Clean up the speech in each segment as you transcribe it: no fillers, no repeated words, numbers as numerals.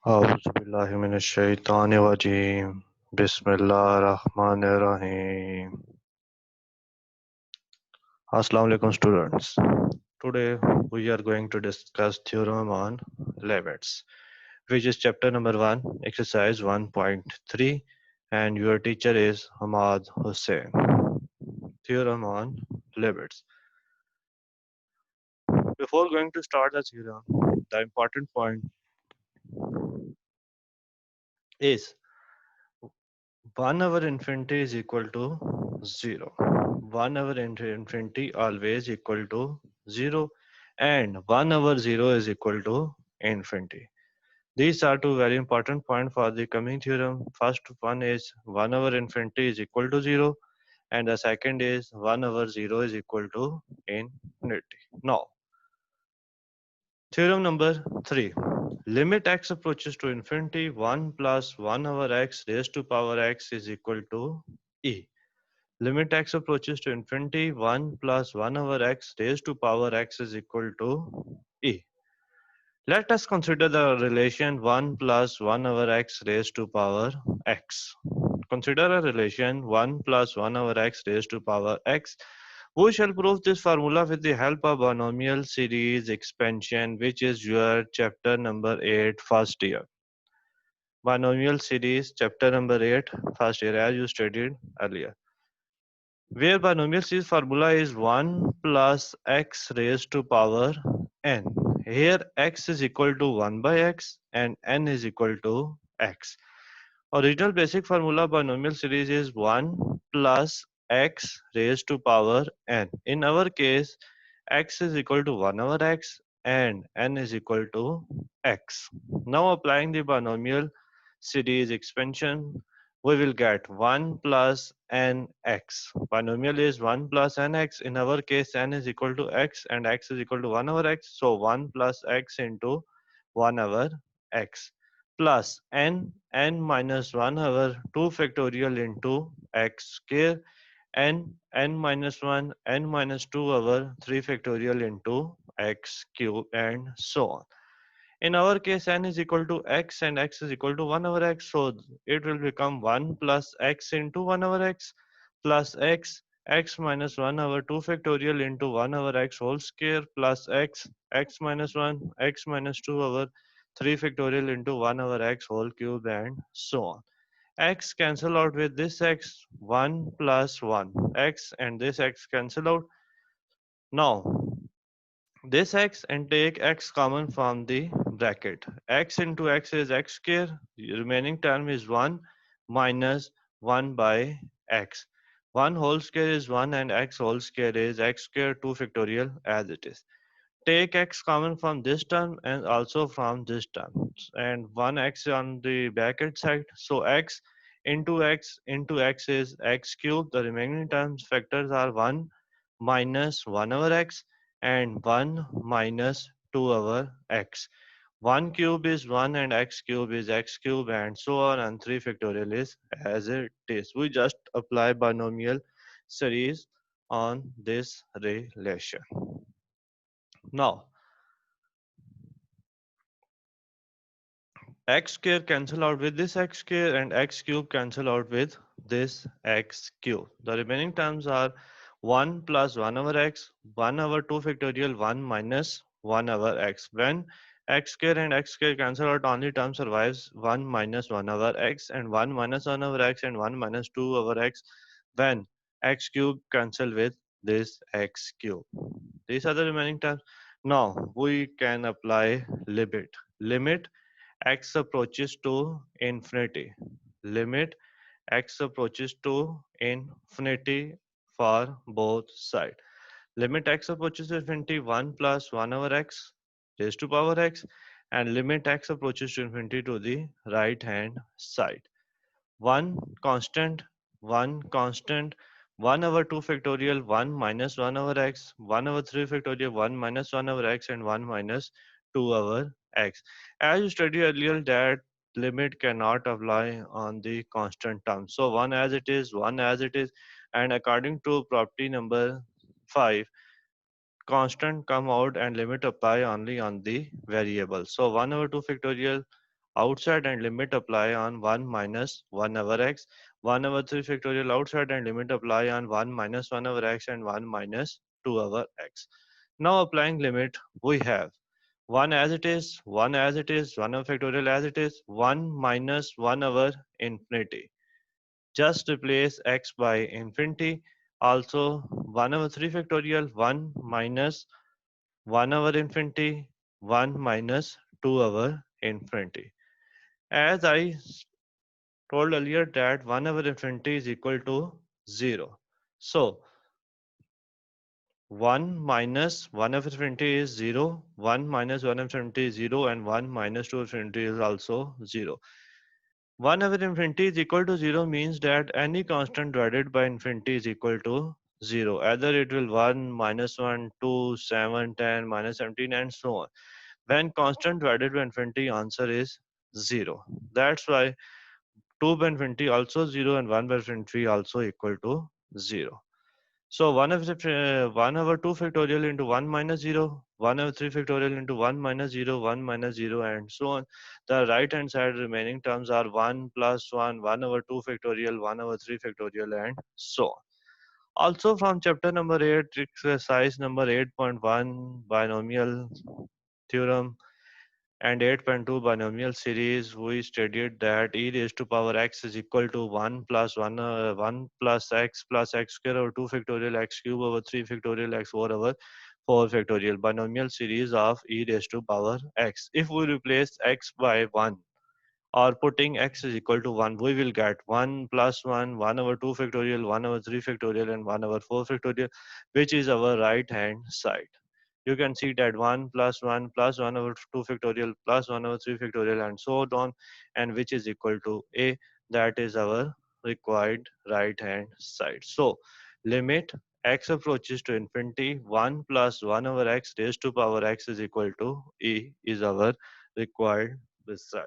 Auzubillahiminash-shaytanir-rajeem. Bismillahir-rahmanir-rahim. Assalamu alaikum students. Today we are going to discuss theorem on limits, which is chapter number 1, exercise 1.3, and your teacher is Hamad Hussain. Theorem on limits. Before going to start the theorem, the important point is 1 over infinity is equal to 0. 1 over infinity always equal to 0, and 1 over 0 is equal to infinity. These are two very important points for the coming theorem. First one is 1 over infinity is equal to 0, and the second is 1 over 0 is equal to infinity. Now, theorem number 3. Limit x approaches to infinity, 1 plus 1 over x raised to power x is equal to e. Limit x approaches to infinity, 1 plus 1 over x raised to power x is equal to e. Let us consider the relation 1 plus 1 over x raised to power x. Consider a relation 1 plus 1 over x raised to power x. We shall prove this formula with the help of binomial series expansion, which is your chapter number 8 first year. Binomial series chapter number 8 first year, as you studied earlier, where binomial series formula is 1 plus x raised to power n. Here x is equal to 1 by x and n is equal to x. Original basic formula binomial series is 1 plus x raised to power n. In our case, x is equal to 1 over x and n is equal to x. Now applying the binomial series expansion, we will get 1 plus nx. Binomial is 1 plus nx. In our case, n is equal to x and x is equal to 1 over x. So 1 plus x into 1 over x plus n minus 1 over 2 factorial into x square n minus 1 n minus 2 over 3 factorial into x cube and so on. In our case, n is equal to x and x is equal to 1 over x. So it will become 1 plus x into 1 over x plus x minus 1 over 2 factorial into 1 over x whole square plus x minus 1, x minus 2 over 3 factorial into 1 over x whole cube and so on. X cancel out with this x, 1 plus 1, x and this x cancel out. Now, this x and take x common from the bracket. X into x is x square. The remaining term is 1 minus 1 by x. 1 whole square is 1 and x whole square is x square 2 factorial as it is. Take x common from this term and also from this term. And 1x on the bracket side. So x into x is x cube. The remaining terms factors are 1 minus 1 over x and 1 minus 2 over x. 1 cube is 1 and x cube is x cube and so on, and 3 factorial is as it is. We just apply binomial series on this relation. Now, x square cancel out with this x square and x cube cancel out with this x cube. The remaining terms are 1 plus 1 over x, 1 over 2 factorial, 1 minus 1 over x. When x square and x square cancel out, only term survives 1 minus 1 over x and 1 minus 1 over x and 1 minus 2 over x when x cube cancel with this x cube. These are the remaining terms. Now we can apply limit. Limit x approaches to infinity. Limit x approaches to infinity for both sides. Limit x approaches to infinity 1 plus 1 over x raised to power x, and limit x approaches to infinity to the right hand side. One constant, one constant, 1 over 2 factorial, 1 minus 1 over x, 1 over 3 factorial, 1 minus 1 over x, and 1 minus 2 over x. As you studied earlier, that limit cannot apply on the constant term. So 1 as it is, 1 as it is, and according to property number 5, constant come out and limit apply only on the variable. So 1 over 2 factorial outside and limit apply on 1 minus 1 over x, 1 over 3 factorial outside and limit apply on 1 minus 1 over x and 1 minus 2 over x. Now applying limit, we have 1 as it is, 1 as it is, 1 over factorial as it is, 1 minus 1 over infinity. Just replace x by infinity. Also 1 over 3 factorial, 1 minus 1 over infinity, 1 minus 2 over infinity. As I told earlier that 1 over infinity is equal to 0. So 1 minus 1 over infinity is 0, 1 minus 1 over infinity is 0, and 1 minus 2 over infinity is also 0. 1 over infinity is equal to 0 means that any constant divided by infinity is equal to 0. Either it will 1, minus 1, 2, 7, 10, minus 17, and so on. When constant divided by infinity, answer is 0. That's why 2 by infinity also 0 and 1 by infinity also equal to 0. So 1 over 2 factorial into 1 minus 0, 1 over 3 factorial into 1 minus 0, 1 minus 0, and so on. The right hand side remaining terms are 1 plus 1, 1 over 2 factorial, 1 over 3 factorial, and so on. Also from chapter number 8, exercise number 8.1, binomial theorem, and 8.2 binomial series, we studied that e raised to power x is equal to 1 plus 1 plus x square over 2 factorial x cube over 3 factorial x 4 over 4 factorial, binomial series of e raised to power x. If we replace x by 1 or putting x is equal to 1, we will get 1 plus 1, 1 over 2 factorial, 1 over 3 factorial, and 1 over 4 factorial, which is our right hand side. You can see that 1 plus 1 over 2 factorial plus 1 over 3 factorial and so on, and which is equal to a. That is our required right hand side. So limit x approaches to infinity, 1 plus 1 over x raised to power x is equal to e is our required result.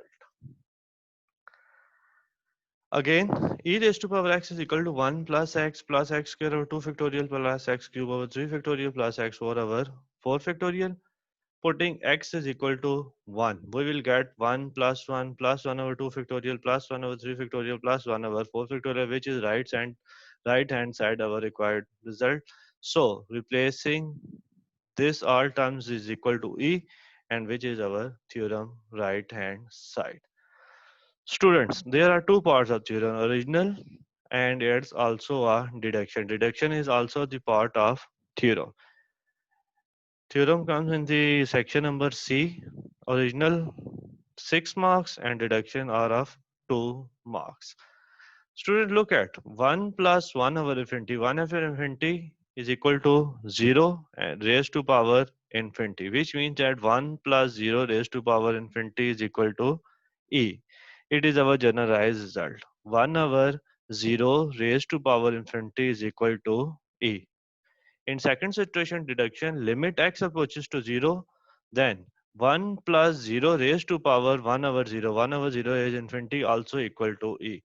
Again, e raised to power x is equal to 1 plus x square over 2 factorial plus x cube over 3 factorial plus x 4 over 4 factorial. Putting x is equal to 1, we will get 1 plus 1 over 2 factorial plus 1 over 3 factorial plus 1 over 4 factorial, which is right hand side our required result. So replacing this all terms is equal to e, and which is our theorem right hand side. Students, there are two parts of theorem: original and it's also a deduction. Deduction is also the part of theorem. Theorem comes in the section number C. Original 6 marks and deduction are of 2 marks. Student, look at 1 plus 1 over infinity. 1 over infinity is equal to 0 and raised to power infinity, which means that 1 plus 0 raised to power infinity is equal to e. It is our generalized result. 1 over 0 raised to power infinity is equal to e. In second situation deduction, limit x approaches to 0, then 1 plus 0 raised to power 1 over 0, 1 over 0 is infinity also equal to e.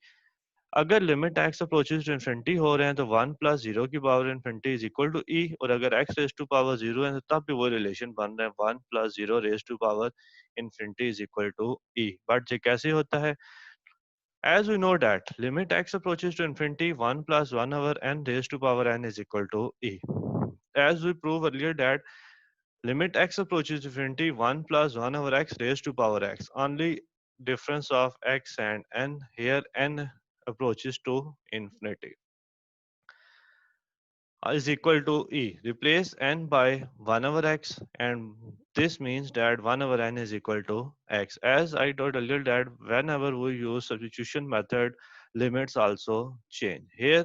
अगर limit x approaches to infinity हो रहे हैं तो 1 plus 0 की power infinity is equal to e, और अगर x raise to power 0 है तो तब भी वो रिलेशन बन रहा है 1 plus 0 raise to power infinity is equal to e. But ये कैसे होता है? As we know that limit x approaches to infinity, 1 plus 1 over n raised to power n is equal to e. As we proved earlier that limit x approaches to infinity, 1 plus 1 over x raised to power x. Only difference of x and n, here n approaches to infinity, is equal to e. Replace n by 1 over x, and this means that 1 over n is equal to x. As I told earlier that whenever we use substitution method, limits also change. Here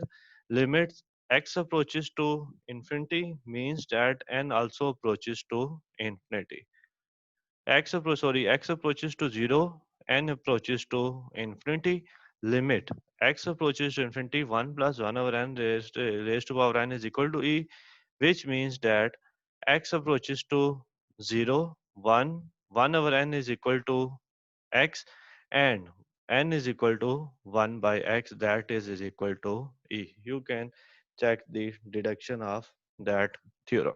limits x approaches to infinity means that n also approaches to infinity. X approaches to 0, n approaches to infinity. Limit x approaches to infinity, 1 plus 1 over n raised to power n is equal to e, which means that x approaches to 0, 1, 1 over n is equal to x, and n is equal to 1 by x, that is equal to e. You can check the deduction of that theorem.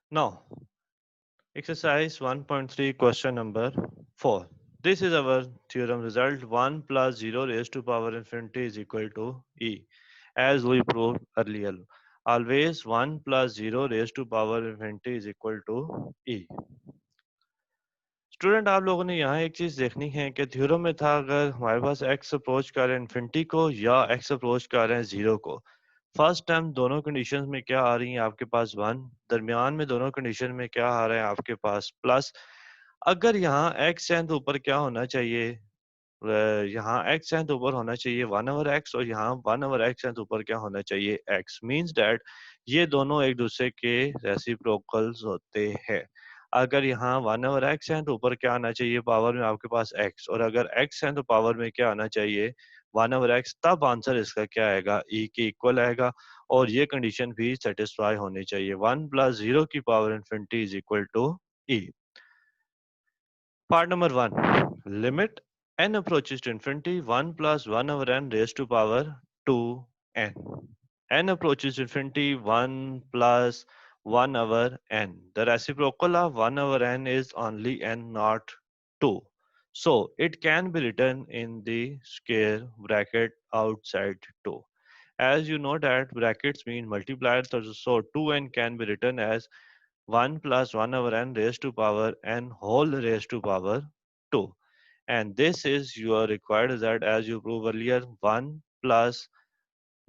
Now Exercise 1.3 question number 4. This is our theorem result 1 plus 0 raised to power infinity is equal to E. As we proved earlier, always 1 plus 0 raised to power infinity is equal to E. Student आप लोगों ने यहाँ एक चीज देखनी है कि theorem में था अगर हमारे पास x अप्रोच कर रहे हैं इन्फिनिटी को या x अप्रोच कर रहे हैं जीरो को फर्स्ट टाइम दोनों कंडीशंस में क्या आ रही हैं आपके पास वन दरमियान में दोनों कंडीशन में क्या आ रहा है आपके पास प्लस अगर यहाँ x है तो ऊपर क्या होना चाहिए यहाँ x है तो ऊपर होना चाहिए 1/x और यहाँ 1/x है तो ऊपर क्या होना चाहिए x मींस दैट ये दोनों एक दूसरे के रेसिप्रोकल्स होते हैं अगर यहाँ 1/x है तो ऊपर क्या आना चाहिए पावर में आपके पास x और अगर x है तो पावर में क्या आना चाहिए 1/x तब आंसर इसका क्या आएगा e के इक्वल आएगा और ये कंडीशन भी सेटिस्फाई होनी चाहिए 1 प्लस 0 की power infinity is equal to e. Part number 1. Limit n approaches to infinity 1 plus 1 over n raised to power 2n. N approaches to infinity 1 plus 1 over n. The reciprocal of 1 over n is only n, not 2. So it can be written in the square bracket outside 2. As you know that brackets mean multipliers, so 2n can be written as 1 plus 1 over n raised to power n whole raised to power 2. And this is your required result as you proved earlier 1 plus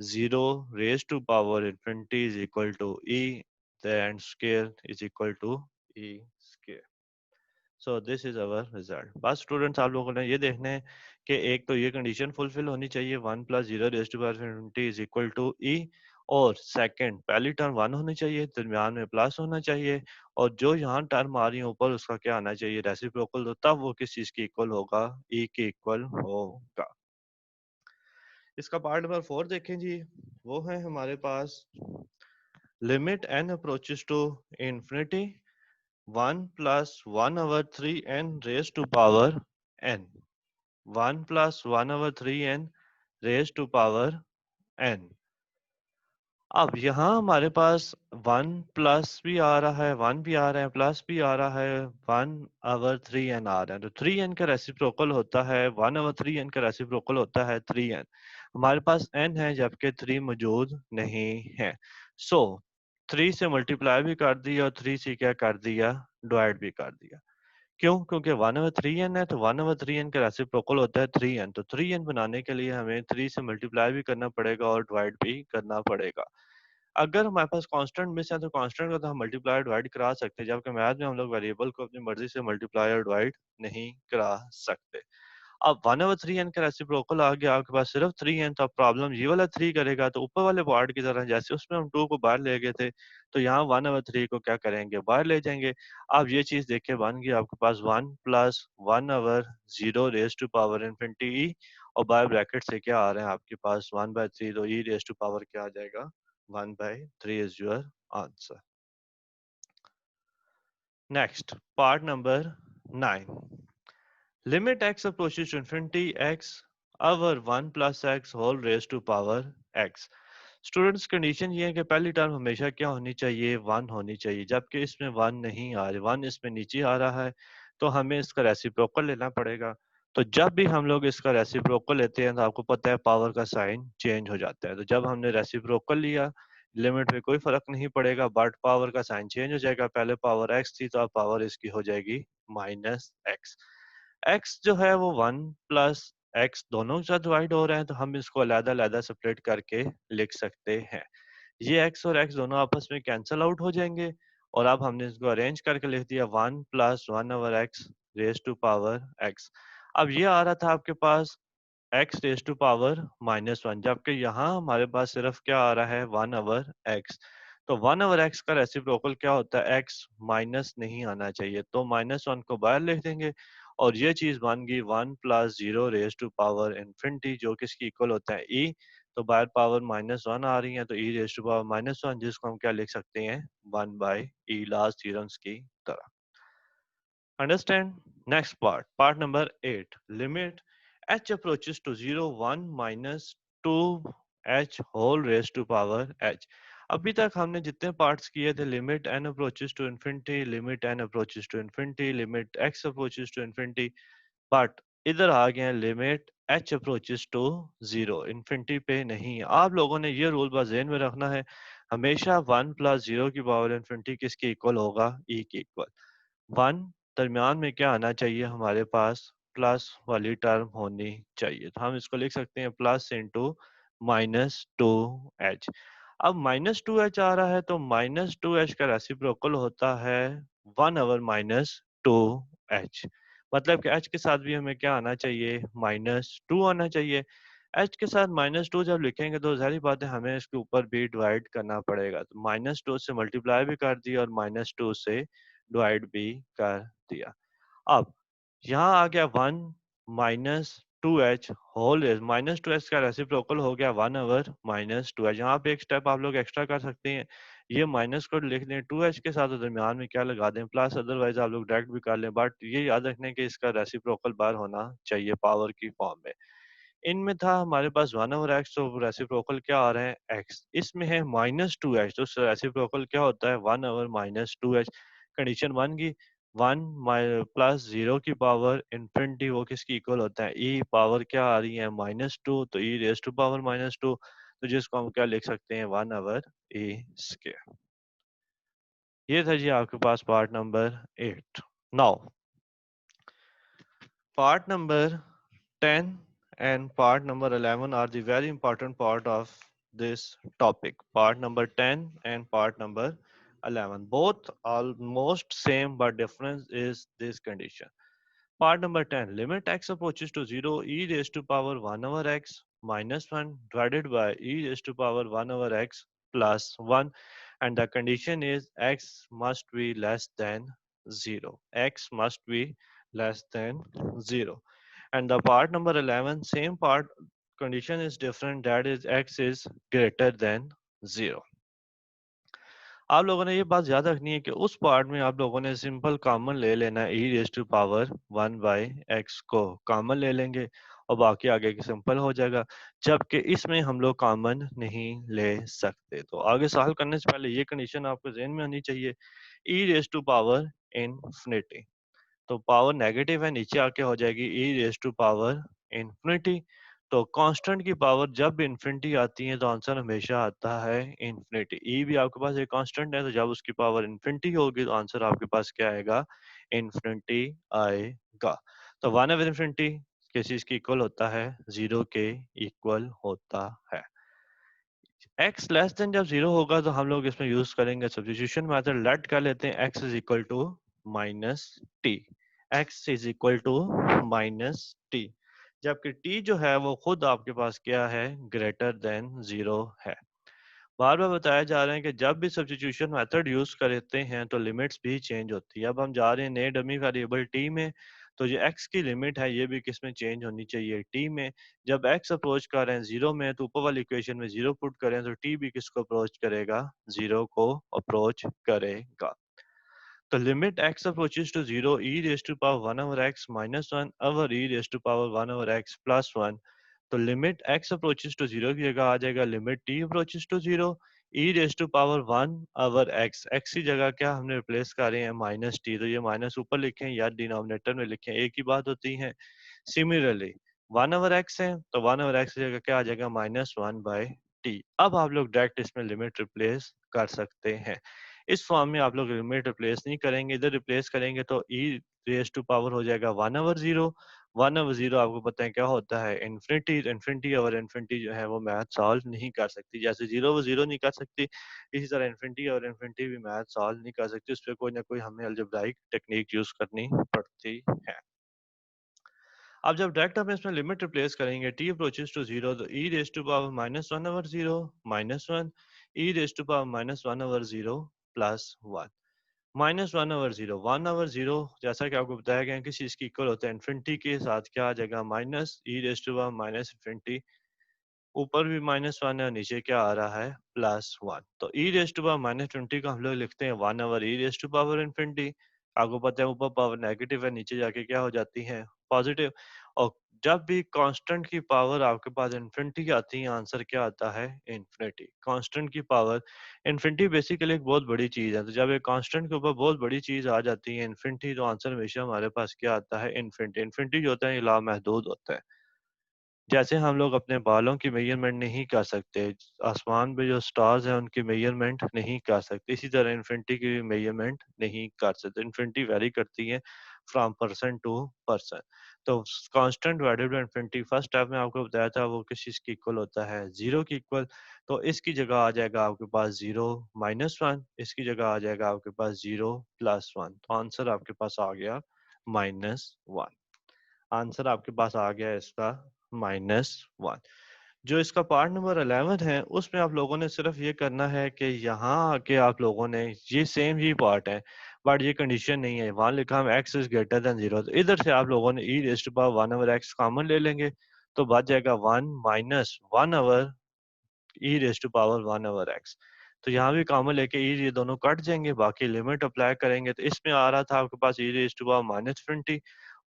0 raised to power infinity is equal to e, then square is equal to e square. So this is our result बस students आप लोगों ने ये देखना है कि एक तो ये कंडीशन फुलफिल होनी चाहिए 1 plus 0 raise to power infinity is equal to e और सेकंड पहली टर्म 1 होनी चाहिए दरमियान में प्लस होना चाहिए और जो यहाँ टर्म आ रही है ऊपर उसका क्या आना चाहिए रेसिप्रोकल तो तब वो किस चीज के इक्वल होगा ई के इक्वल होगा इसका पार्ट नंबर 4 देखें जी वो है हमारे पास limit n approaches to infinity 1 plus 1 over 3n raised to power n. 1 plus 1 over 3n raised to power n. अब यहाँ हमारे पास 1 प्लस भी आ रहा है 1 भी आ रहा है प्लस भी आ रहा है 1 ओवर 3n आ रहा है तो 3n का रेसिप्रोकल होता है 1 ओवर 3n का रेसिप्रोकल होता है 3n हमारे पास n है जबकि 3 मौजूद नहीं है सो 3 से मल्टीप्लाई भी कर दिया और 3 से क्या कर दिया डिवाइड भी कर दिया क्यों क्योंकि 1 ओवर 3n है तो 1 ओवर 3n का रेसिप्रोकल होता है 3n तो 3n बनाने के लिए हमें 3 से मल्टीप्लाई भी करना पड़ेगा और डिवाइड भी करना पड़ेगा अगर हमारे पास कांस्टेंट मिस है तो कांस्टेंट को तो हम मल्टीप्लाई डिवाइड करा सकते हैं जबकि मैथ में हम लोग वेरिएबल को अपनी मर्जी से मल्टीप्लाई और डिवाइड नहीं करा सकते अब 1/3n का रेसिप्रोकल आ गया आपके पास सिर्फ 3n तो अब प्रॉब्लम ये वाला 3 करेगा तो ऊपर वाले पार्ट की तरह जैसे उसमें हम 2 को बाहर ले गए थे तो यहाँ 1/3 को क्या करेंगे बाहर ले जाएंगे अब ये चीज देखिए बन गई आपके पास 1 plus 1/0 raise to power infinity e और बाय ब्रैकेट से क्या आ रहे हैं आपके पास 1/3 तो ई रेज टू पावर क्या आ जाएगा 1/3 is your answer. Next, part number 9. Limit x approaches to infinity x over 1 plus x whole raised to power x. Students condition ये है कि पहली टर्म हमेशा क्या होनी चाहिए 1 होनी चाहिए जबकि इसमें 1 नहीं आ रही 1 इसमें नीचे आ रहा है तो हमें इसका रेसिप्रोकल लेना पड़ेगा तो जब भी हम लोग इसका रेसिप्रोकल लेते हैं तो आपको पता है पावर का साइन चेंज हो जाता है तो जब हमने रेसिप्रोकल लिया लिमिट में कोई फर्क नहीं पड़ेगा बट पावर का साइन चेंज हो जाएगा पहले पावर एक्स थी तो अब पावर इसकी हो जाएगी माइनस एक्स एक्स जो है वो 1 प्लस एक्स दोनों के साथ डिवाइड हो रहे हैं तो हम इसको अलग-अलग सेपरेट करके लिख सकते हैं ये x और x दोनों आपस में कैंसल आउट हो जाएंगे और अब हमने इसको अरेंज करके लिख दिया 1 plus 1 over x raise to power x अब ये आ रहा था आपके पास x रेज टू पावर -1 जबकि यहाँ हमारे पास सिर्फ क्या आ रहा है 1 ओवर x तो 1 ओवर x का रेसिप्रोकल क्या होता है x माइनस नहीं आना चाहिए तो -1 को बाहर लिख देंगे और ये चीज बन गई 1 plus 0 raise to power infinity जो किसकी इक्वल होता है e तो बाहर पावर -1 आ रही है तो e रेज टू पावर -1 जिसको हम क्या लिख सकते हैं 1/e लास्ट थ्योरम्स की तरह Understand? Next part, part number 8. Limit h approaches to 0, 1 minus 2h whole raised to power h. अभी तक हमने जितने पार्ट्स किए थे, limit n approaches to infinity, limit n approaches to infinity, limit x approaches to infinity, but इधर आ गए हैं limit h approaches to zero, infinity पे नहीं। आप लोगों ने ये रूल बस ज़हन में रखना है, हमेशा 1 प्लस 0 की पावर इन्फिनिटी किसके इक्वल होगा? e के इक्वल। 1 दरमियान में क्या आना चाहिए हमारे पास? प्लस वाली टर्म होनी चाहिए। तो हम इसको लिख सकते हैं plus into minus two H. अब माइनस टू एच आ रहा है तो माइनस टू एच का रेसिप्रोकल होता है 1 ओवर माइनस टू एच। मतलब कि एच के साथ भी हमें क्या आना चाहिए? माइनस टू आना चाहिए। एच के साथ माइनस टू जब लिखेंगे तो ज़ाहिर बात है हमें इसके ऊपर भी डिवाइड करना पड़ेगा। तो माइनस टू से मल्टीप्लाई भी कर दिया और माइनस टू से डिवाइड भी कर दिया। अब यहाँ आ गया 1 minus two H whole as minus two H का रेसिप्रोकल हो गया 1 ओवर माइनस टू एच। यहाँ पे एक स्टेप आप लोग एक्स्ट्रा कर सकते हैं, ये माइनस को लिख दें टू एच के साथ और दरमियान में क्या लगा दें प्लस, अदरवाइज आप लोग डायरेक्ट भी कर लें, बट ये याद रखने कि इसका रेसिप्रोकल बार होना चाहिए पावर की फॉर्म में। इनमें था हमारे पास 1/x, तो रेसिप्रोकल क्या आ रहा है? x। इसमें है -2h, तो रेसिप्रोकल क्या होता है? 1/-2h। कंडीशन 1 की 1 प्लस 0 की पावर इन्फिनिटी वो किसकी इक्वल होता है? e पावर क्या आ रही है? -2, तो e रेज़ टू पावर -2, तो जिसको हम क्या लिख सकते हैं? 1/e²। ये था जी आपके पास part number 8। Now part number 10 and part number 11 are the very important part of this topic. Part number 10 and part number 11. Both almost same but difference is this condition. Part number 10. Limit x approaches to 0 e raised to power 1 over x minus 1 divided by e raised to power 1 over x plus 1, and the condition is x must be less than 0. X must be less than 0. And the part number 11, same part, condition is different, that is x is greater than 0. आप लोगों ने ये बात याद रखनी है कि उस पार्ट में आप लोगों ने सिंपल कॉमन ले लेना है, e raise to power 1 by x को कॉमन ले लेंगे और बाकी आगे की सिंपल हो जाएगा, जबकि इसमें हम लोग कॉमन नहीं ले सकते। तो आगे सॉल्व करने से पहले ये कंडीशन आपको ज़हन में आनी चाहिए, e raise to power infinity, तो पावर नेगेटिव है, नीचे आके हो जाएगी e raise to power infinity. तो कांस्टेंट की पावर जब इनफिनिटी आती है तो आंसर हमेशा आता है इनफिनिटी। e भी आपके पास एक कांस्टेंट है, तो जब उसकी पावर इनफिनिटी होगी तो आंसर आपके पास क्या आएगा? इनफिनिटी आएगा। तो 1 ओवर इनफिनिटी किस चीज के इक्वल होता है? 0 के इक्वल होता है। x लेस देन जब 0 होगा तो हम लोग इसमें यूज करेंगे सब्स्टिट्यूशन मेथड। लेट कर लेते हैं x is equal to minus T. x is equal to minus T, जबकि t जो है वो खुद आपके पास क्या है? ग्रेटर देन 0 है। बार बार बताया जा रहा है कि जब भी सब्स्टिट्यूशन मेथड यूज करते हैं तो लिमिट्स भी चेंज होती है। अब हम जा रहे हैं नए डमी वेरिएबल t में, तो जो x की लिमिट है ये भी किस में चेंज होनी चाहिए? t में। जब x अप्रोच कर रहे हैं 0 में तो ऊपर वाली इक्वेशन में 0 पुट करें तो t भी किसको अप्रोच करेगा? 0 को अप्रोच करेगा। तो limit x approaches to 0 e raised to power 1 over x minus 1 over e raised to power 1 over x plus 1, तो लिमिट x अप्रोचेस टू 0 की जगह आ जाएगा limit t approaches to 0 e raise to power 1 over x। x की जगह क्या हमने replace कर रहे हैं? माइनस t, तो ये माइनस ऊपर लिखें या डिनोमिनेटर में लिखें, एक ही बात होती है। सिमिलरली 1 ओवर x है तो 1 ओवर x की जगह क्या आ जाएगा? Minus 1 by T. अब आप लोग डायरेक्ट इसमें लिमिट रिप्लेस कर सकते हैं। इस फॉर्म में आप लोग लिमिट रिप्लेस नहीं करेंगे, इधर रिप्लेस करेंगे तो e रेज टू पावर हो जाएगा 1 ओवर 0। 1 ओवर 0 आपको पता है क्या होता है? इन्फिनिटी। इन्फिनिटी ओवर इन्फिनिटी जो है वो मैथ सॉल्व नहीं कर सकती, जैसे 0 ओवर 0 नहीं कर सकती, इसी तरह इन्फिनिटी और इन्फिनिटी भी मैथ सॉल्व नहीं कर सकती, उस पर कोई ना कोई हमें अलजेब्राइक टेक्निक यूज करनी पड़ती है। अब जब डायरेक्ट हम इसमें लिमिट रिप्लेस करेंगे t अप्रोचेस टू 0, तो e raise to power minus 1 over 0 minus 1 e raise to power minus 1 over 0 plus 1 minus 1 over 0। 1 over 0 जैसा कि आपको बताया गया है किस चीज की इक्वल होता है? इन्फिनिटी के साथ क्या आ जाएगा? Minus E raise to power minus infinity, ऊपर भी माइनस 1 है और नीचे क्या आ रहा है? प्लस 1। तो E raise to power minus 20 को हम लोग लिखते हैं 1 over E raise to power infinity. आपको पता है ऊपर पावर नेगेटिव है, नीचे जाके क्या हो जाती है? पॉजिटिव। और जब भी कांस्टेंट की पावर आपके पास इन्फिनिटी आती है, आंसर क्या आता है? इन्फिनिटी। कांस्टेंट की पावर इन्फिनिटी बेसिकली एक बहुत बड़ी चीज है, तो जब एक कांस्टेंट के ऊपर बहुत बड़ी चीज आ जाती है इन्फिनिटी, तो आंसर हमेशा हमारे पास क्या आता है? इन्फिनिटी। इन्फिनिटी जो होता है ये लामहदूद होता है। जैसे हम लोग अपने बालों की मेजरमेंट नहीं कर सकते, आसमान पे जो स्टार्स हैं उनकी मेजरमेंट नहीं कर सकते, इसी तरह इन्फिनिटी की मेजरमेंट नहीं कर सकते। इन्फिनिटी वेरी करती है फ्रॉम पर्सन टू पर्सन। तो constant value to infinity first step में आपको बताया था वो किस चीज की इक्वल होता है? जीरो की इक्वल। तो इसकी जगह आ जाएगा आपके पास जीरो माइनस वन, इसकी जगह आ जाएगा आपके पास जीरो प्लस वन। तो आंसर आपके पास आ गया माइनस वन। आंसर आपके पास आ गया इसका -1। जो इसका पार्ट नंबर 11 है उसमें आप लोगों ने सिर्फ ये करना है कि यहाँ आके आप लोगों ने ये सेम ही पार्ट है, बट ये कंडीशन नहीं है। वहां लिखा है x इज ग्रेटर देन 0, तो इधर से आप लोगों ने e raised to power 1 over x common ले लेंगे, तो बच जाएगा 1 minus 1 over e raised to power 1 over x। तो यहाँ भी कॉमन लेके e ये दोनों कट जाएंगे, बाकी लिमिट अप्लाई करेंगे। तो इसमें आ रहा था आपके पास e रेज़्ड टू पावर -20,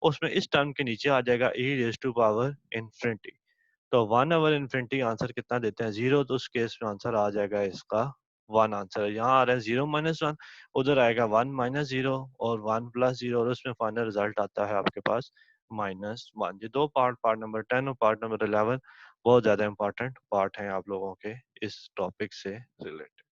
उसमें इस टर्म के नीचे आ जाएगा e raised to power infinity. तो 1 ओवर इन्फिनिटी आंसर कितना देते हैं? 0। तो उस केस में आंसर आ जाएगा इसका 1 आंसर। यहाँ आ रहा है 0 माइनस 1, उधर आएगा 1 माइनस 0 और 1 प्लस 0, और उसमें फाइनल रिजल्ट आता है आपके पास -1। ये दो पार्ट, पार्ट नंबर 10 और पार्ट नंबर 11, बहुत ज्यादा इंपॉर्टेंट पार्ट हैं आप लोगों के इस टॉपिक से रिलेटेड।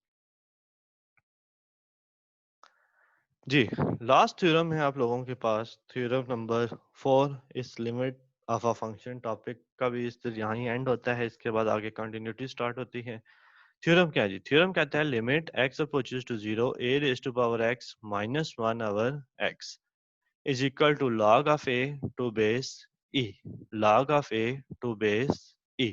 जी, लास्ट थ्योरम है आप लोगों के पास, थ्योरम नंबर 4। इस limit of a function topic का भी इस यहाँ ही एंड होता है, इसके बाद आगे कंटिन्यूटी स्टार्ट होती है। थ्योरम क्या है जी? थ्योरम कहता है limit x approaches to 0 a raise to power x minus 1 over x is equal to log of a to base e, log of a to base e।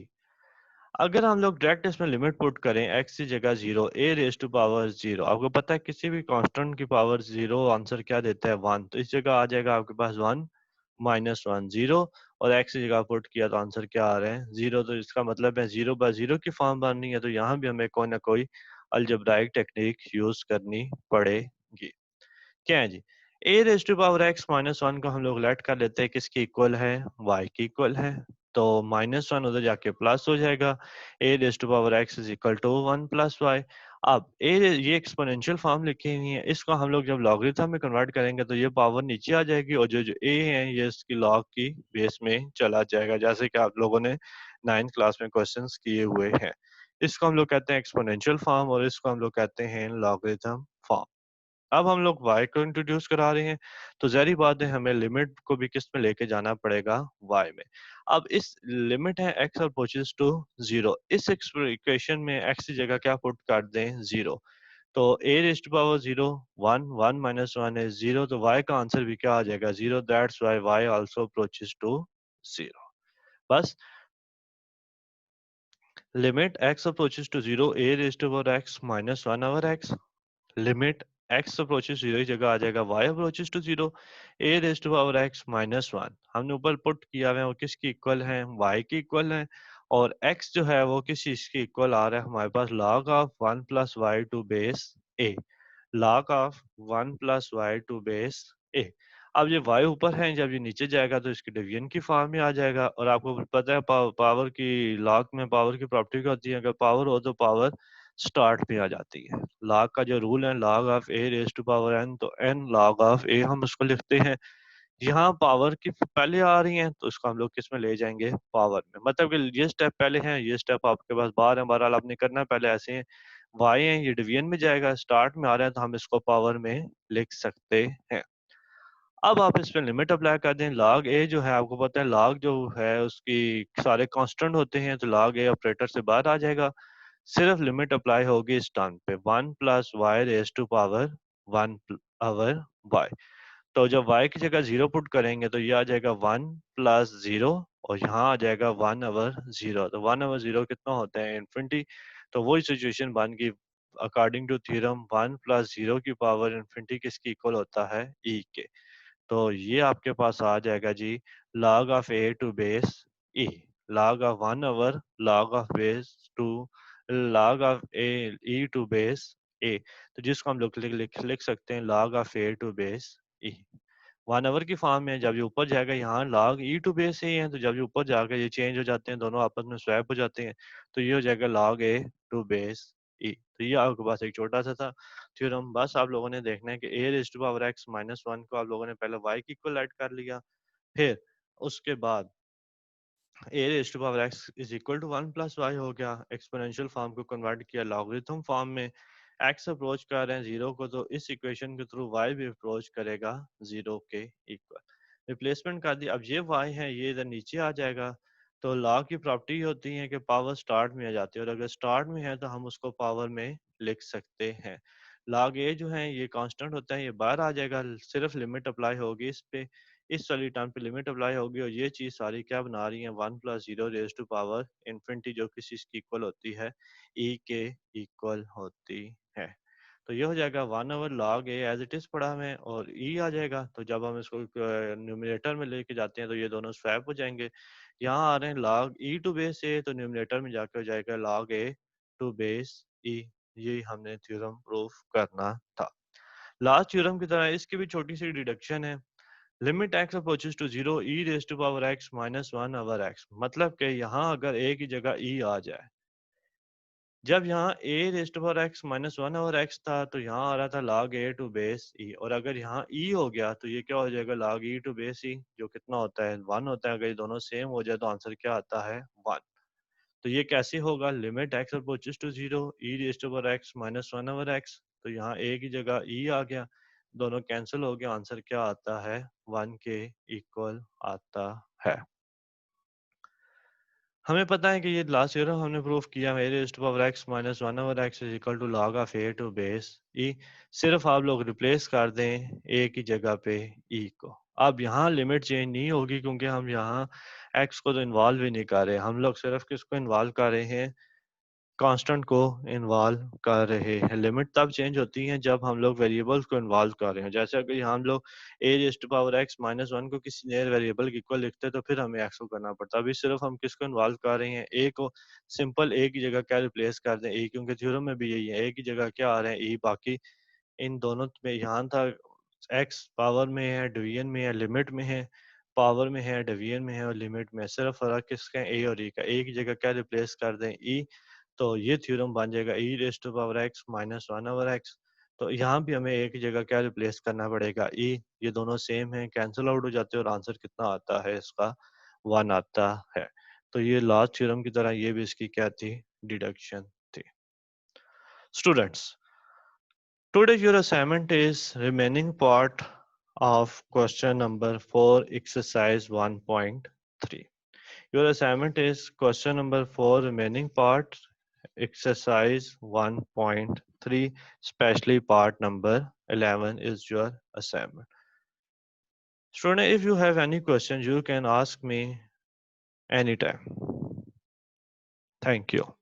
अगर हम लोग direct इसमें लिमिट पुट करें x की जगह 0 a raise to power 0, आपको पता है किसी भी कांस्टेंट की पावर 0 आंसर क्या देता है? 1। तो इस जगह आ जाएगा आपके पास 1 माइनस 1 0, और x की जगह पुट किया तो आंसर क्या आ रहा है? 0। तो इसका मतलब है 0 बाय 0 की फॉर्म बननी है, तो यहाँ भी हमें कोई ना कोई अलजेब्राइक टेक्निक यूज करनी पड़ेगी। क्या है जी? a raise to power x minus 1 को हम लोग लेट कर लेते हैं किसकी इक्वल है? y की इक्वल है। तो -1 उधर जाके प्लस हो जाएगा, a raise to power x is equal to 1 plus y। अब ये एक्सपोनेंशियल फॉर्म लिखी हुई है, इसको हम लोग जब लॉगरिथम में कन्वर्ट करेंगे तो ये पावर नीचे आ जाएगी, और जो a है ये इसकी लॉग की बेस में चला जाएगा, जैसे कि आप लोगों ने 9th क्लास में क्वेश्चंस किए हुए हैं। इसको हम लोग कहते हैं एक्सपोनेंशियल फॉर्म, और इसको हम लोग कहते हैं लॉगरिथम फॉर्म। अब हम लोग y को इंट्रोड्यूस करा रहे हैं, तो ज़ाहिर बात है हमें लिमिट को भी किस में लेके जाना पड़ेगा? y में। अब इस लिमिट है x अप्रोचेस टू 0, इस इक्वेशन में x की जगह क्या पुट कर दें? 0। तो a raised to power 0 1, 1 minus 1 is 0, तो y का आंसर भी क्या आ जाएगा? 0। That's why y also approaches to 0। बस limit x approaches to 0 a raised to power x minus 1 over x, limit x approaches 0 की जगह आ जाएगा y approaches to 0 a raise to power x minus 1। हमने ऊपर पुट किया हुआ है वो किसकी इक्वल है? y की इक्वल है। और x जो है वो किस चीज की इक्वल आ रहा है हमारे पास? log of 1 plus y to base a, log of 1 plus y to base a। अब ये y ऊपर है, जब ये नीचे जाएगा तो इसकी डिवीजन की फॉर्म में आ जाएगा, और आपको पता है पावर की लॉग में पावर की प्रॉपर्टी क्या होती है? अगर पावर हो तो पावर स्टार्ट में आ जाती है। log का जो रूल है log of a raise to power n, तो n log ऑफ a हम उसको लिखते हैं। यहाँ पावर की पहले आ रही हैं तो इसको हम लोग किस में ले जाएंगे? पावर में। मतलब कि ये स्टेप पहले है, ये स्टेप आपके पास बाहर है, बहरहाल आपने करना है पहले ऐसे है। y है ये डिवीजन में जाएगा, स्टार्ट में आ रहा है तो हम इसको पावर में लिख सकते हैं। अब आप इसमें लिमिट अप्लाई कर दें। log a जो है आपको पता है log जो है उसकी सारे कांस्टेंट होते हैं, तो log a ऑपरेटर से बाहर आ जाएगा। सिर्फ लिमिट अप्लाई होगी इस टर्म पे 1 plus y raise to power 1 over y. तो जब y की जगह 0 पुट करेंगे तो ये आ जाएगा 1 प्लस 0, और यहाँ आ जाएगा 1 ओवर 0। तो 1 ओवर 0 कितना होता है? इन्फिनिटी। तो वही सिचुएशन बन गई अकॉर्डिंग टू थ्योरम 1 प्लस 0 की पावर इन्फिनिटी किसकी इक्वल होता है? e के। तो ये आपके पास आ जाएगा जी log of a to base e, log of 1 over log of base to log of a e to base a। तो जिसको हम लोग लिख सकते हैं log of a to base e। One over की फॉर्म में। जब ये ऊपर जाएगा यहाँ log e to base a है, तो जब ये ऊपर जाकर ये चेंज हो जाते हैं, दोनों आपस में स्वैप हो जाते हैं, तो ये हो जाएगा log a to base e। तो ये आपके पास एक छोटा सा था थ्योरम। बस आप लोगों ने देखना है कि a raise to power x minus 1 को आप लोगों ने पहले y की इक्वल ऐड कर लिया, फिर उसके बाद a raise to power x is equal to 1 plus y हो गया, एक्सपोनेंशियल फॉर्म को कन्वर्ट किया लॉगरिथम फॉर्म में, x अप्रोच कर रहे हैं जीरो को, तो इस इक्वेशन के थ्रू y भी अप्रोच करेगा जीरो के इक्वल। रिप्लेसमेंट कर दी, अब ये y है ये इधर नीचे आ जाएगा। तो लॉ की प्रॉपर्टी होती है कि पावर स्टार्ट में आ जाती है, और अगर स्टार्ट में है तो हम उसको पावर में लिख सकते हैं। log a जो है ये कांस्टेंट होता है, ये बाहर आ जाएगा, सिर्फ लिमिट अप्लाई होगी इस पे, इस वाली टर्म पे लिमिट अप्लाई होगी, और ये चीज सारी क्या बना रही है, 1 plus zero raise to power infinity, जो किसी की इक्वल होती है e के इक्वल होती है। तो ये हो जाएगा 1 over log a as it is पढ़ा में, और e आ जाएगा। तो जब हम इसको न्यूमिनेटर में लेके जाते हैं तो ये दोनों स्वैप हो जाएंगे। यहाँ आ रहे हैं log e to base a, तो न्यूमिनेटर में जाकर हो जाएगा log a to base e। ये हमने थ्योरम प्रूफ करना था। लास्ट थ्योरम की तरह इसकी भी छोटी सी डिडक्शन है। Limit x approaches to zero e raise to power x minus 1 over x, मतलब कि यहाँ अगर a की जगह e आ जाए, जब यहाँ a raise to power x minus 1 over x था तो यहाँ आ रहा था log a to base e, और अगर यहाँ e हो गया तो ये क्या हो जाएगा log e to base e, जो कितना होता है 1 होता है। अगर ये दोनों सेम हो जाए तो आंसर क्या आता है 1। तो ये कैसे होगा, limit x approaches to zero e raise to power x minus 1 over x, तो यहाँ a की जगह e आ गया, दोनों कैंसिल हो गया, आंसर क्या आता है 1 के इक्वल आता है। हमें पता है कि ये लास्ट ईयर हमने प्रूफ किया है raise to power x minus 1 over x is equal to log of a to base e। सिर्फ आप लोग रिप्लेस कर दें a की जगह पे e को। अब यहाँ लिमिट चेंज नहीं होगी क्योंकि हम यहाँ x को तो इन्वॉल्व ही नहीं कर रहे, हम लोग सिर्फ किसको इन्वॉल्व कर रहे हैं, कांस्टेंट को इन्वॉल्व कर रहे हैं। लिमिट तब चेंज होती है जब हम लोग वेरिएबल्स को इन्वॉल्व कर रहे हैं। जैसे अगर यहाँ हम लोग a raise to power x minus 1 को किसी नए वेरिएबल के इक्वल लिखते हैं तो फिर हमें x को करना पड़ता है। अभी सिर्फ हम किसको इन्वॉल्व कर रहे हैं, a को। सिंपल a की जगह क्या रिप्लेस कर दें, a, क्योंकि थ्योरम में भी यही है, a की जगह क्या आ रहे हैं e, बाकी इन दोनों में यहाँ था x पावर में है, डिवीजन में है, लिमिट में है, पावर में है, डिवीजन में है और लिमिट में है। सिर्फ फर्क किसका है, a और e का। a की जगह क्या रिप्लेस कर दें e, तो ये थ्योरम बन जाएगा e raise to power x minus 1 over x। तो यहाँ भी हमें एक जगह क्या रिप्लेस करना पड़ेगा e, ये दोनों सेम है, कैंसिल आउट हो जाते हैं और आंसर कितना आता है इसका 1 आता है। तो ये लास्ट थ्योरम की तरह ये भी इसकी क्या थी, डिडक्शन थी। Students, today your assignment is remaining part of question number 4 exercise 1.3. Your assignment is question number 4 remaining part exercise 1.3, especially part number 11 is your assignment. Student, if you have any questions, you can ask me anytime. Thank you.